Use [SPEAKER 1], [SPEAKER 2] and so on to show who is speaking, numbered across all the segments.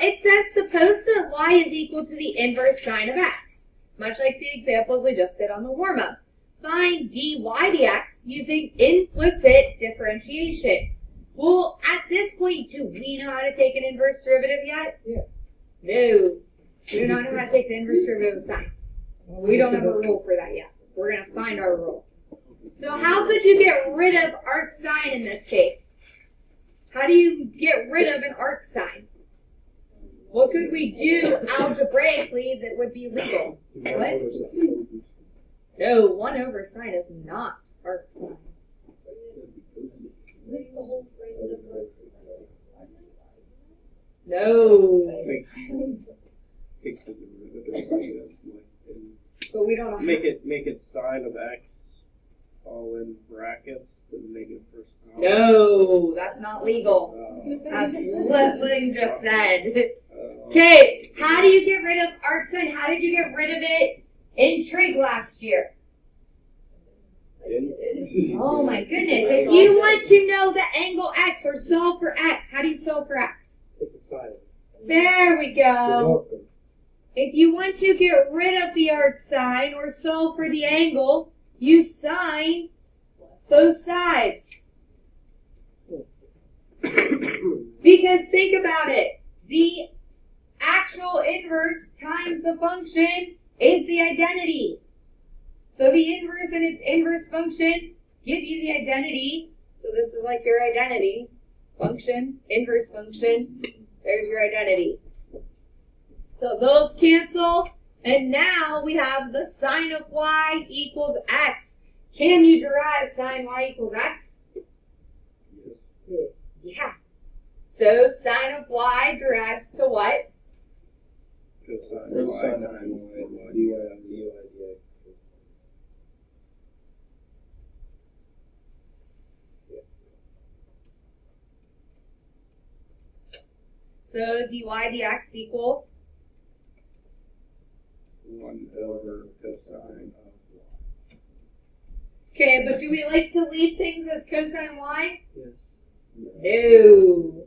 [SPEAKER 1] it says, suppose that y is equal to the inverse sine of x, much like the examples we just did on the warm-up. Find dy dx using implicit differentiation. Well, at this point, do we know how to take an inverse derivative yet?
[SPEAKER 2] Yeah.
[SPEAKER 1] No. We do not know how to take the inverse derivative of sine. We don't have a rule for that yet. We're going to find our rule. So how could you get rid of arc sine in this case? How do you get rid of an arc sine? What could we do algebraically that would be legal? What? No, 1 over sine is not arc sine. No.
[SPEAKER 2] Take the derivative,
[SPEAKER 1] But we don't know.
[SPEAKER 2] make it sine of x all in brackets, then make it first power.
[SPEAKER 1] No, that's not legal. That's what you just said. Okay, how do you get rid of arc sine? How did you get rid of it in trig last year? Oh my goodness. If you want to know the angle x or solve for x, how do you solve for x?
[SPEAKER 3] Take the sine.
[SPEAKER 1] There we
[SPEAKER 3] You're
[SPEAKER 1] go.
[SPEAKER 3] welcome.
[SPEAKER 1] If you want to get rid of the arc sine or solve for the angle, you sine both sides. Because think about it. The actual inverse times the function is the identity. So the inverse and its inverse function give you the identity. So this is like your identity. Function, inverse function. There's your identity. So those cancel. And now we have the sine of y equals x. Can you derive sine y equals x? Yeah. So sine of y derives to what?
[SPEAKER 2] Cosine of y times dy dx.
[SPEAKER 1] So dy dx equals?
[SPEAKER 2] 1 over cosine of y.
[SPEAKER 1] Okay, but do we like to leave things as cosine y?
[SPEAKER 3] Yes.
[SPEAKER 1] No.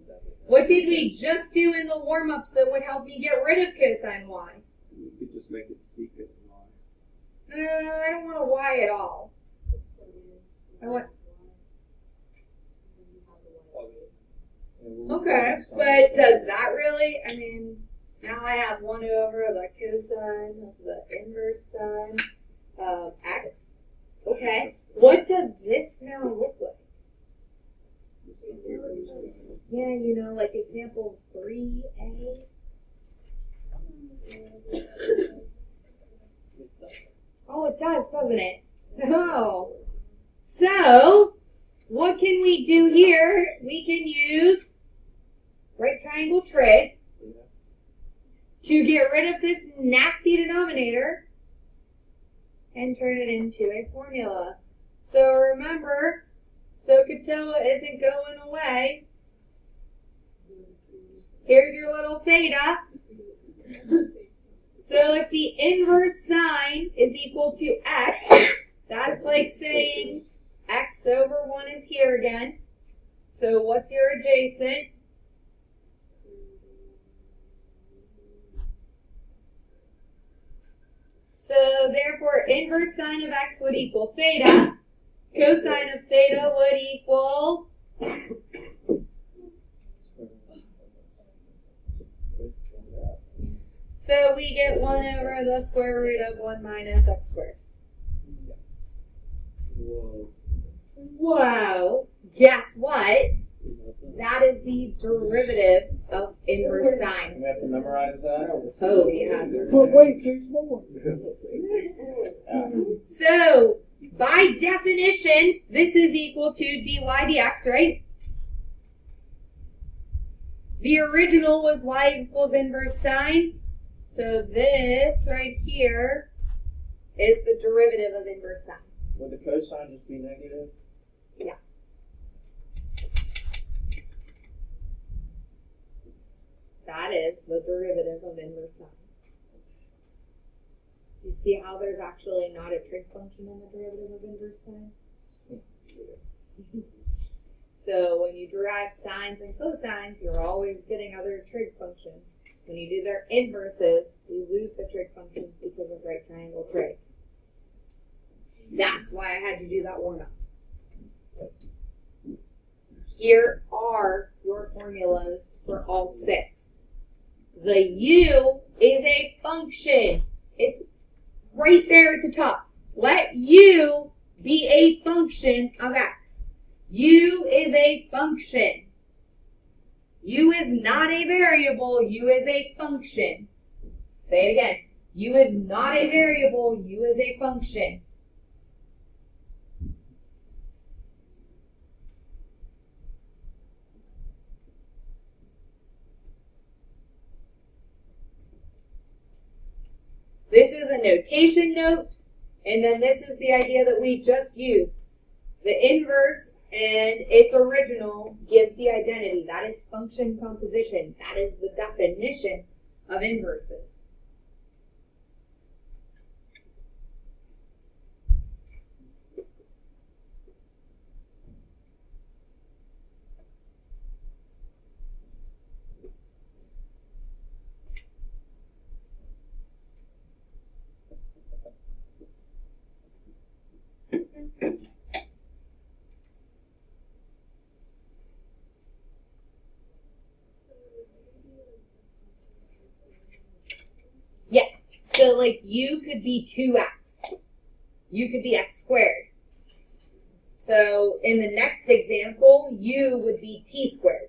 [SPEAKER 1] What did we just do in the warm-ups that would help me get rid of cosine y?
[SPEAKER 2] You could just make it secant y.
[SPEAKER 1] I don't want a y at all. I want. Okay, but does that really? I mean, now I have 1 over the cosine of the inverse sine of x. Okay, what does this now look like? Yeah, you know, like example 3a. Oh, it does, doesn't it? Oh. So, what can we do here? We can use right triangle trig to get rid of this nasty denominator and turn it into a formula. So remember, SOHCAHTOA isn't going away. Here's your little theta. So if the inverse sine is equal to x, that's like saying x over 1 is here again. So what's your adjacent? So therefore, inverse sine of x would equal theta. Cosine of theta would equal so we get 1 over the square root of 1 minus x squared.
[SPEAKER 3] Whoa.
[SPEAKER 1] Wow. Guess what? That is the derivative of inverse sine.
[SPEAKER 4] We have to memorize that?
[SPEAKER 1] Oh, yes.
[SPEAKER 3] But wait, there's more.
[SPEAKER 1] So, by definition, this is equal to dy dx, right? The original was y equals inverse sine. So this right here is the derivative of inverse sine.
[SPEAKER 4] Would the cosine just be negative?
[SPEAKER 1] Yes. That is the derivative of inverse sine. You see how there's actually not a trig function in the derivative of inverse sine? So when you derive sines and cosines, you're always getting other trig functions. When you do their inverses, we lose the trig functions because of right triangle trig. That's why I had to do that warm-up. Here are your formulas for all 6. The u is a function. It's right there at the top. Let u be a function of x. U is a function. U is not a variable. U is a function. Say it again. U is not a variable. U is a function. This is a notation note, and then this is the idea that we just used. The inverse and its original give the identity. That is function composition. That is the definition of inverses. Yeah, so like u could be 2x. U could be x squared. So in the next example, u would be t squared.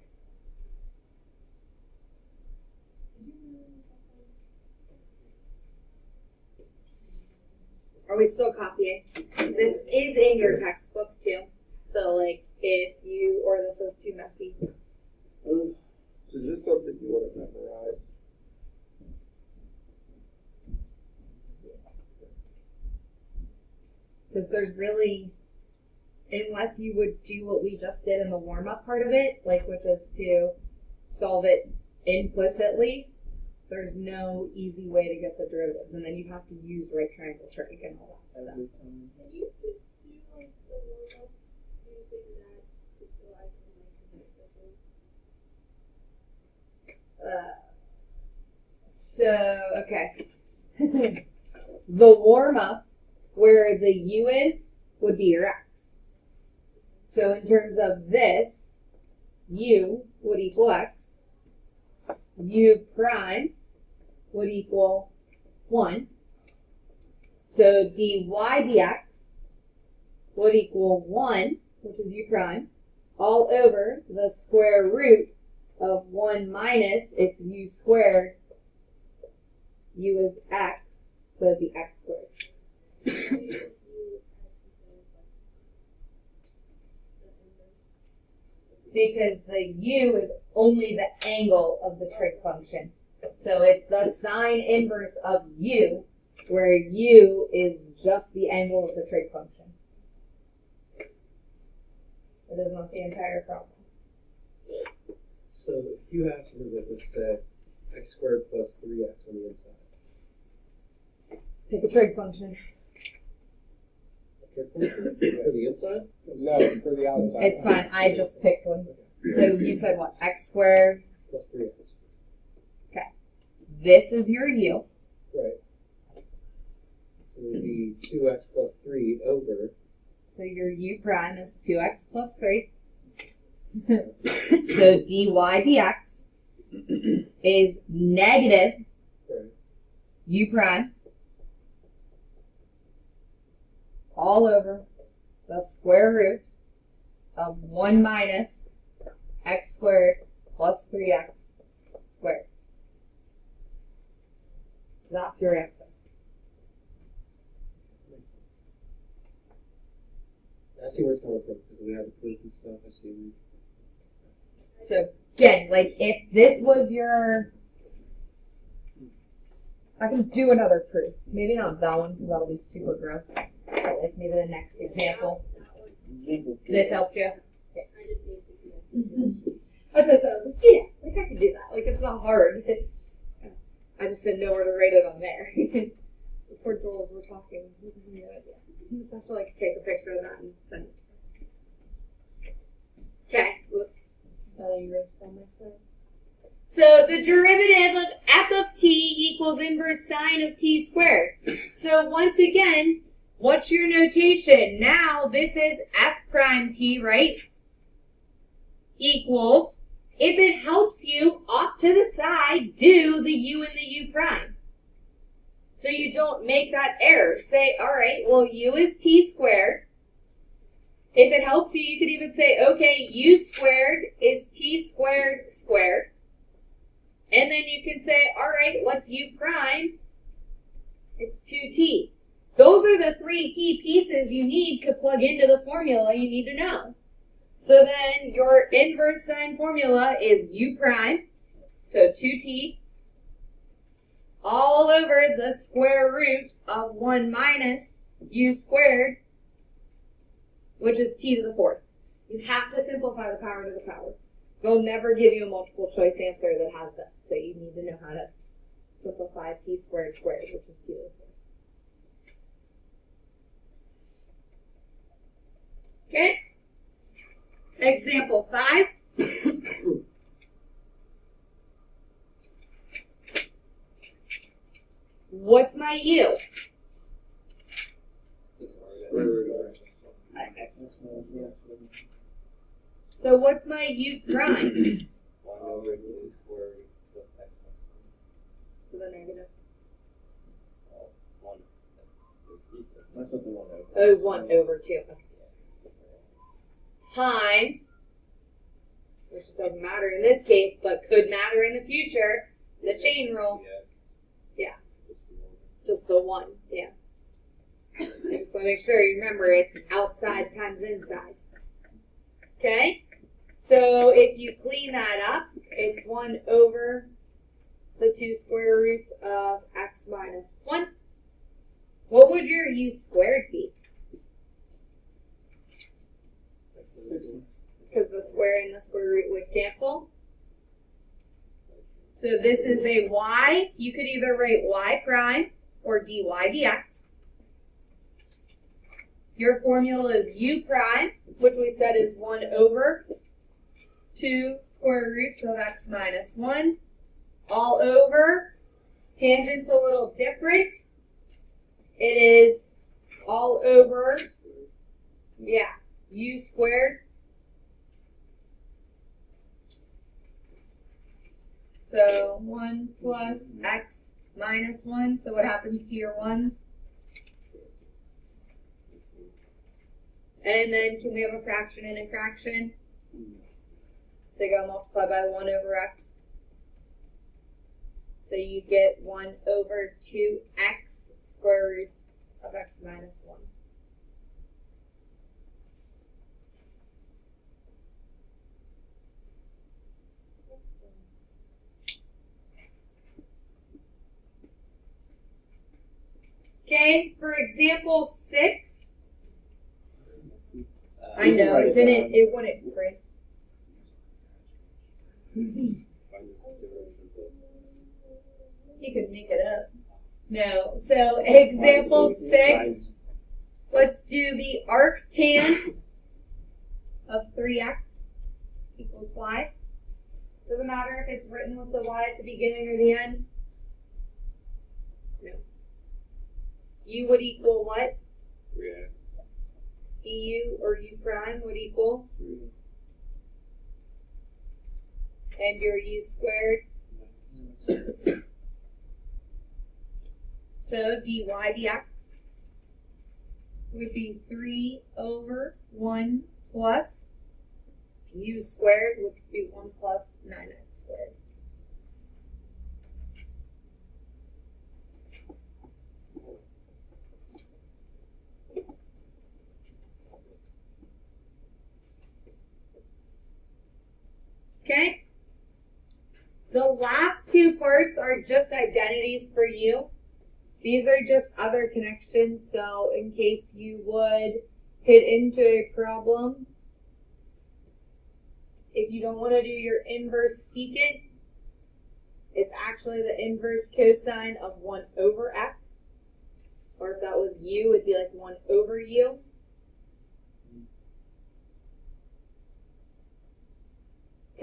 [SPEAKER 1] Are we still copying? This is in your textbook too. So like if you, or this is too messy.
[SPEAKER 2] Is this something you want to memorize?
[SPEAKER 1] Because there's really, unless you would do what we just did in the warm-up part of it, like which is to solve it implicitly, there's no easy way to get the derivatives. And then you have to use right triangle trig and all that stuff.
[SPEAKER 5] Can you just do like the warm-up using that so I can make
[SPEAKER 1] Okay. The warm-up, where the u is, would be your x. So in terms of this, u would equal x. U prime would equal 1. So dy dx would equal 1, which is u prime, all over the square root of 1 minus its u squared. U is x, so it'd be x squared. Because the u is only the angle of the trig function. So it's the sine inverse of u, where u is just the angle of the trig function. It is not the entire problem.
[SPEAKER 2] So if you have something that would say x squared plus 3x on the inside.
[SPEAKER 1] Pick a trig function.
[SPEAKER 2] A trig function? For the inside?
[SPEAKER 3] No, for the outside.
[SPEAKER 1] It's fine. I just picked one. So you said what? X squared.
[SPEAKER 2] Plus 3x.
[SPEAKER 1] Okay. This is your u.
[SPEAKER 2] Right. It would be 2x plus 3 over.
[SPEAKER 1] So your u prime is 2x plus 3. So dy dx is negative
[SPEAKER 2] Right.
[SPEAKER 1] u prime all over the square root of 1 minus x squared plus 3x squared. That's your answer.
[SPEAKER 2] I see where it's coming from because we have the proof and stuff. I see.
[SPEAKER 1] So again, like if this was your, I can do another proof. Maybe not that one because that'll be super gross. But like maybe the next example. This helped you? That's what I was like, yeah, like I can do that. Like it's not hard. I just didn't know where to write it on there. So poor Joel, as we're talking, he doesn't have no idea. You just have to like take a picture of that and send it. Okay, whoops. I erased all my slides. So the derivative of f of t equals inverse sine of t squared. So once again, what's your notation? Now this is f prime t, right? Equals, if it helps you, off to the side, do the u and the u prime. So you don't make that error. Say, all right, well, u is t squared. If it helps you, you could even say, okay, u squared is t squared squared. And then you can say, all right, what's u prime? It's 2t. Those are the three key pieces you need to plug into the formula you need to know. So then your inverse sine formula is u prime, so 2t, all over the square root of 1 minus u squared, which is t to the fourth. You have to simplify the power to the power. They'll never give you a multiple choice answer that has this, so you need to know how to simplify t squared squared, which is t to the fourth. Okay? Example 5. What's my u? So what's my u prime?
[SPEAKER 3] 1 over 2 square root of x plus 1.
[SPEAKER 1] To the negative.
[SPEAKER 3] 1. That's what the 1 over.
[SPEAKER 1] Oh, 1 over 2. Okay. Times, which doesn't matter in this case, but could matter in the future, the chain rule. Yeah. Just the 1. Yeah. I just want to make sure you remember it's outside times inside. Okay? So if you clean that up, it's 1 over the 2 square roots of x minus 1. What would your u squared be? Because the square and the square root would cancel. So this is a y. You could either write y prime or dy dx. Your formula is u prime, which we said is 1 over 2 square roots of x minus 1, all over. Tangent's a little different. It is all over, yeah, u squared. So 1 plus x minus 1. So what happens to your 1's? And then can we have a fraction and a fraction? So you go multiply by 1 over x. So you get 1 over 2x square roots of x minus 1. Okay, for example 6. I know, it wouldn't print. You could make it up. No, so example 6. Let's do the arctan of 3x equals y. Doesn't matter if it's written with the y at the beginning or the end. No. U would equal what?
[SPEAKER 3] Yeah.
[SPEAKER 1] Du or u prime would equal? And your u squared? So dy dx would be 3 over 1 plus u squared, which would be 1 plus 9x squared. Okay? The last two parts are just identities for you. These are just other connections, so in case you would hit into a problem, if you don't want to do your inverse secant, it's actually the inverse cosine of 1 over x. Or if that was u, it'd be like 1 over u.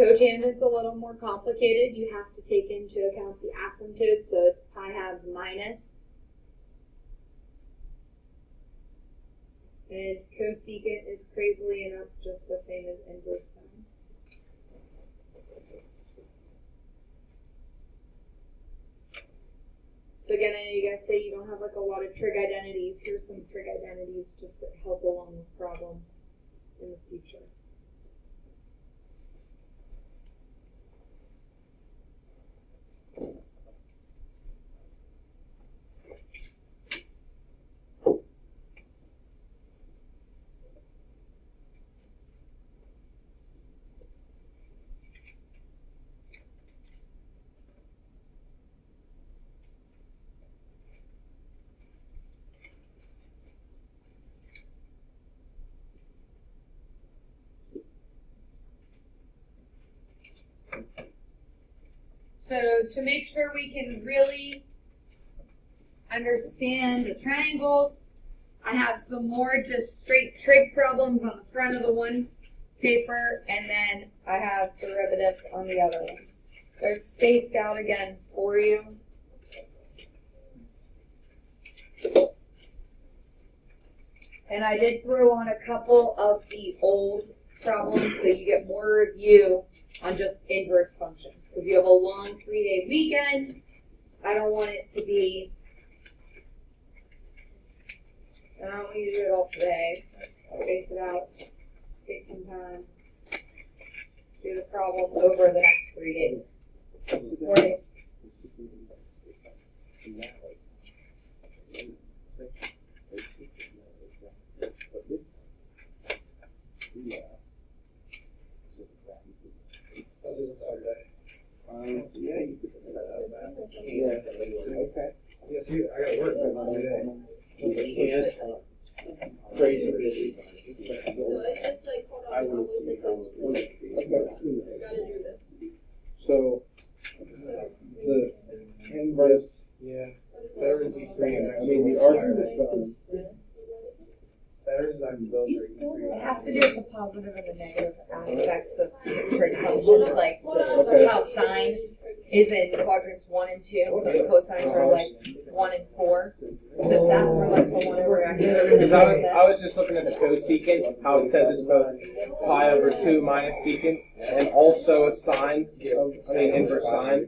[SPEAKER 1] Cotangent's a little more complicated. You have to take into account the asymptote, so it's pi halves minus. And cosecant is crazily enough just the same as inverse sine. So again, I know you guys say you don't have like a lot of trig identities. Here's some trig identities just that help along with problems in the future. So to make sure we can really understand the triangles, I have some more just straight trig problems on the front of the one paper, and then I have derivatives on the other ones. They're spaced out again for you. And I did throw on a couple of the old problems so you get more review on just inverse functions. Because you have a long 3-day weekend. I don't want it to be, I don't want you to do it all today. Space it out. Take some time. Do the problem over the next 3 days. 4 days.
[SPEAKER 2] Yeah, you could say that.
[SPEAKER 3] Yeah.
[SPEAKER 2] Okay.
[SPEAKER 3] Yes, I got work done today.
[SPEAKER 2] Can't. Crazy busy.
[SPEAKER 5] So it's like, hold on,
[SPEAKER 2] I want to see how it
[SPEAKER 5] you gotta do this.
[SPEAKER 2] So, the inverse, yeah, there is these three. I mean, the argument is
[SPEAKER 1] It has to do with the positive and the negative aspects of trig functions, like how sine is in quadrants 1 and 2, but the cosines are like 1 and 4. So that's where like the 1 over x.
[SPEAKER 6] Because I was just looking at the cosecant, how it says it's both pi over 2 minus secant, and also a sine, inverse sine.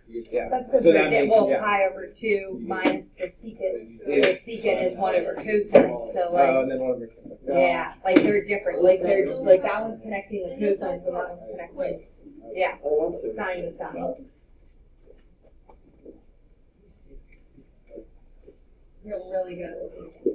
[SPEAKER 6] Yeah.
[SPEAKER 1] That's because
[SPEAKER 6] So that makes,
[SPEAKER 1] pi over 2 minus the secant. The secant is 1 over cosine. So like,
[SPEAKER 6] and then 1 over 2.
[SPEAKER 1] yeah, like they're different. Like they're like that one's connecting the cosines and that one's connecting. Yeah, sine to sine. You're really good at looking at